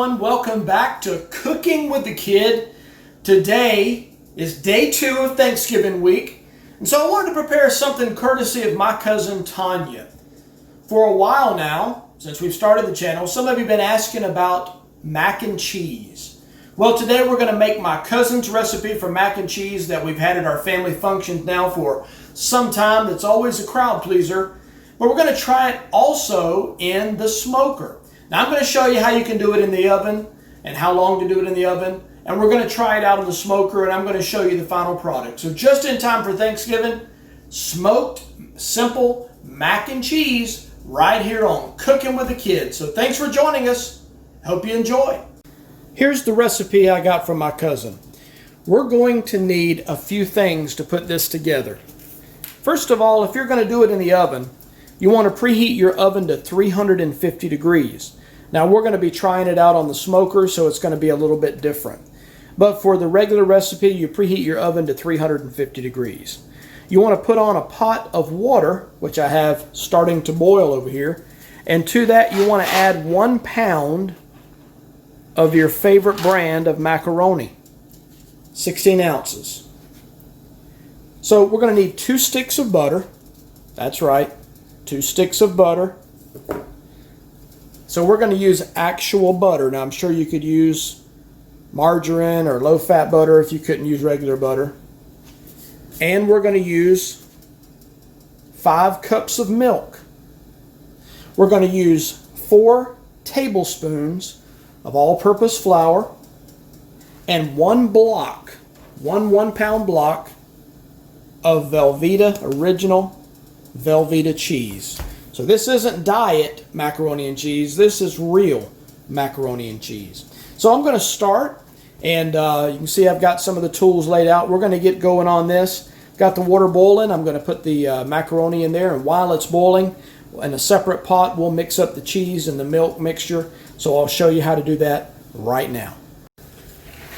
everyone, welcome back to Cooking with the Kid. Today is day 2 of Thanksgiving week, and so I wanted to prepare something courtesy of my cousin Tanya. For a while now, since we've started the channel, some of you have been asking about mac and cheese. Well, today we're going to make my cousin's recipe for mac and cheese that we've had at our family functions now for some time. It's always a crowd pleaser, but we're going to try it also in the smoker. Now I'm going to show you how you can do it in the oven and how long to do it in the oven. And we're going to try it out in the smoker, and I'm going to show you the final product. So just in time for Thanksgiving, smoked, simple mac and cheese right here on Cooking with the Kid. So thanks for joining us. Hope you enjoy. Here's the recipe I got from my cousin. We're going to need a few things to put this together. First of all, if you're going to do it in the oven, you want to preheat your oven to 350 degrees. Now we're going to be trying it out on the smoker, so it's going to be a little bit different. But for the regular recipe, you preheat your oven to 350 degrees. You want to put on a pot of water, which I have starting to boil over here. And to that, you want to add 1 pound of your favorite brand of macaroni, 16 ounces. So we're going to need 2 sticks of butter. That's right, 2 sticks of butter. So we're going to use actual butter. Now I'm sure you could use margarine or low-fat butter if you couldn't use regular butter. And we're going to use 5 cups of milk. We're going to use 4 tablespoons of all-purpose flour and 1 block, one pound block of Velveeta original Velveeta cheese. So this isn't diet macaroni and cheese. This is real macaroni and cheese. So I'm going to start, and you can see I've got some of the tools laid out. We're going to get going on this. Got the water boiling. I'm going to put the macaroni in there, and while it's boiling, in a separate pot, we'll mix up the cheese and the milk mixture. So I'll show you how to do that right now.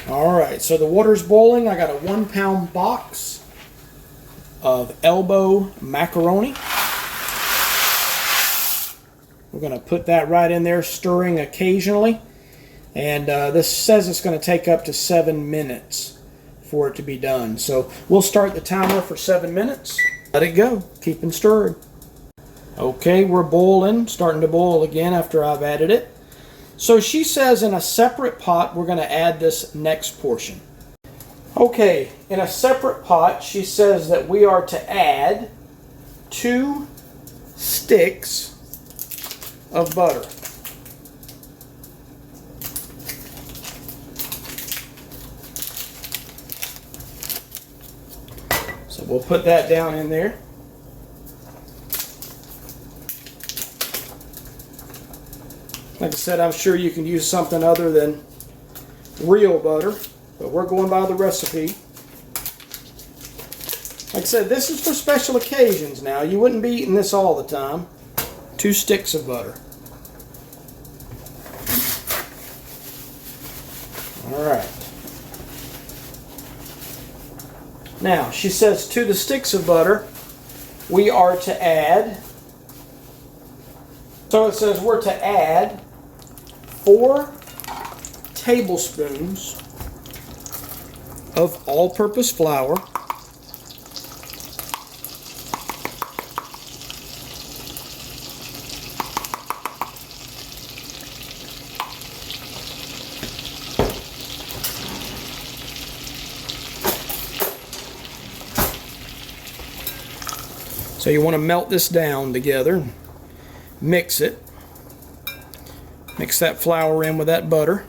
All right, so the water's boiling. I got a 1 pound box of elbow macaroni. We're going to put that right in there, stirring occasionally. And this says it's going to take up to 7 minutes for it to be done. So we'll start the timer for 7 minutes. Let it go, keeping stirred. Okay, we're boiling, starting to boil again after I've added it. So she says in a separate pot, we're going to add this next portion. Okay, in a separate pot, she says that we are to add 2 sticks of butter. So we'll put that down in there. Like I said, I'm sure you can use something other than real butter, but we're going by the recipe. Like I said, this is for special occasions now. You wouldn't be eating this all the time. 2 sticks of butter. Alright. Now, she says to the sticks of butter, we are to add, so it says we're to add 4 tablespoons of all-purpose flour, so you want to melt this down together, mix it, mix that flour in with that butter.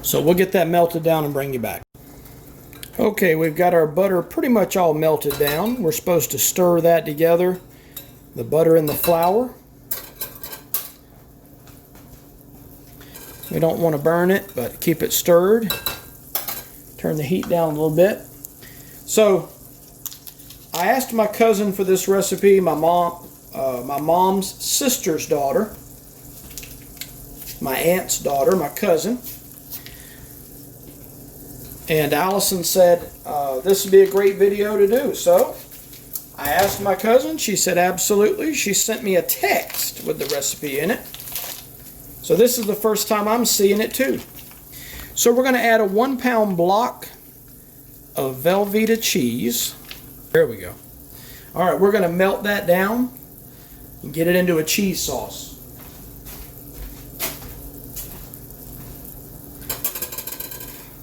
So we'll get that melted down and bring you back. Okay, we've got our butter pretty much all melted down. We're supposed to stir that together, the butter and the flour. We don't want to burn it, but keep it stirred. Turn the heat down a little bit. So I asked my cousin for this recipe, my mom's sister's daughter, my aunt's daughter, my cousin. And Allison said this would be a great video to do. So I asked my cousin. She said absolutely. She sent me a text with the recipe in it. So this is the first time I'm seeing it too. So we're going to add a 1 pound block of Velveeta cheese. There we go. All right, we're going to melt that down and get it into a cheese sauce.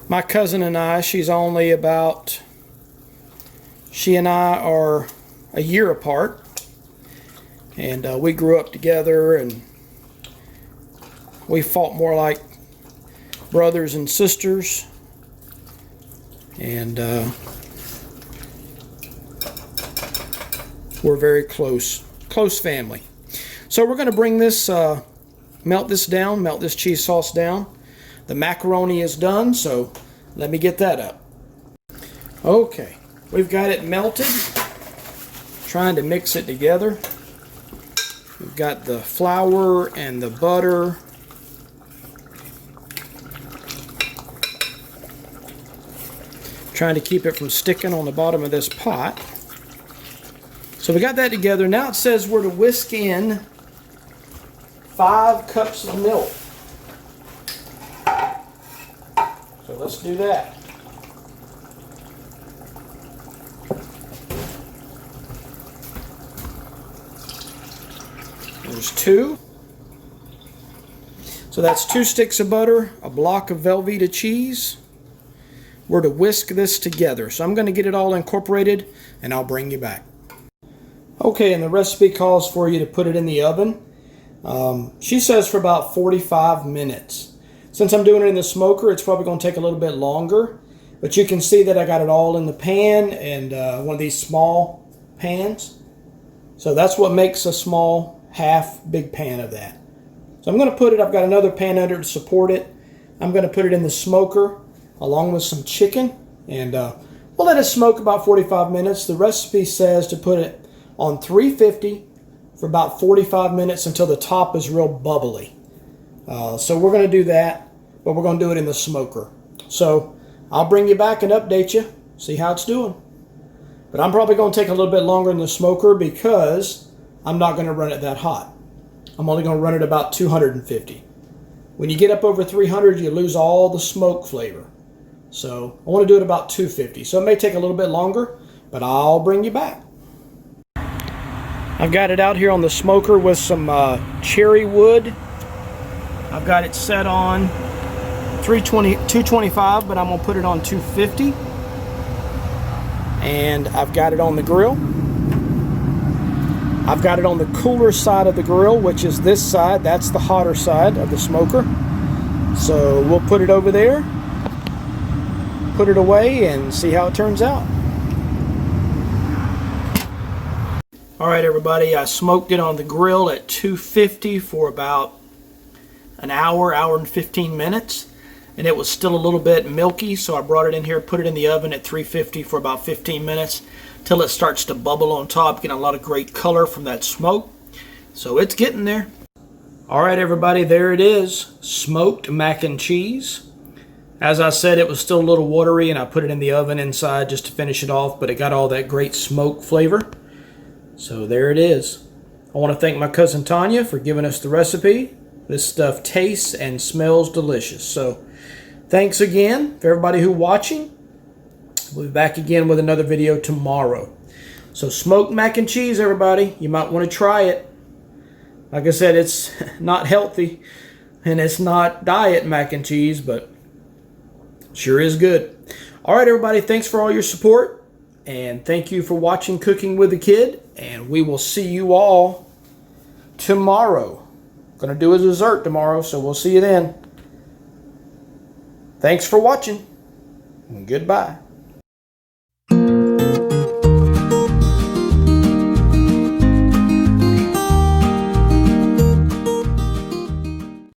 My cousin and I, she and I are a year apart, and we grew up together, and we fought more like brothers and sisters, and we're very close family. So we're going to bring this, melt this cheese sauce down. The macaroni is done, so let me get that up. Okay, we've got it melted. Trying to mix it together. We've got the flour and the butter. Trying to keep it from sticking on the bottom of this pot. So we got that together. Now it says we're to whisk in 5 cups of milk. So let's do that. There's 2. So that's 2 sticks of butter, a block of Velveeta cheese. We're to whisk this together. So I'm going to get it all incorporated and I'll bring you back. Okay, and the recipe calls for you to put it in the oven. She says for about 45 minutes. Since I'm doing it in the smoker, it's probably going to take a little bit longer. But you can see that I got it all in the pan and one of these small pans. So that's what makes a small half big pan of that. So I'm going to put it, I've got another pan under to support it. I'm going to put it in the smoker along with some chicken. And we'll let it smoke about 45 minutes. The recipe says to put it on 350 for about 45 minutes until the top is real bubbly. So we're going to do that, but we're going to do it in the smoker. So I'll bring you back and update you, see how it's doing. But I'm probably going to take a little bit longer in the smoker because I'm not going to run it that hot. I'm only going to run it about 250. When you get up over 300, you lose all the smoke flavor. So I want to do it about 250. So it may take a little bit longer, but I'll bring you back. I've got it out here on the smoker with some cherry wood. I've got it set on 225, but I'm going to put it on 250. And I've got it on the grill. I've got it on the cooler side of the grill, which is this side. That's the hotter side of the smoker. So we'll put it over there, put it away, and see how it turns out. All right, everybody, I smoked it on the grill at 250 for about an hour and 15 minutes, and it was still a little bit milky, so I brought it in here, put it in the oven at 350 for about 15 minutes till it starts to bubble on top, getting a lot of great color from that smoke. So it's getting there. All right, everybody, there it is, smoked mac and cheese. As I said, it was still a little watery, and I put it in the oven inside just to finish it off, but it got all that great smoke flavor. So there it is. I want to thank my cousin Tanya for giving us the recipe. This stuff tastes and smells delicious. So thanks again for everybody who's watching. We'll be back again with another video tomorrow. So smoked mac and cheese, everybody. You might want to try it. Like I said, it's not healthy and it's not diet mac and cheese, but sure is good. All right, everybody. Thanks for all your support. And thank you for watching Cooking with the Kid. And we will see you all tomorrow. Going to do a dessert tomorrow, so we'll see you then. Thanks for watching, and goodbye.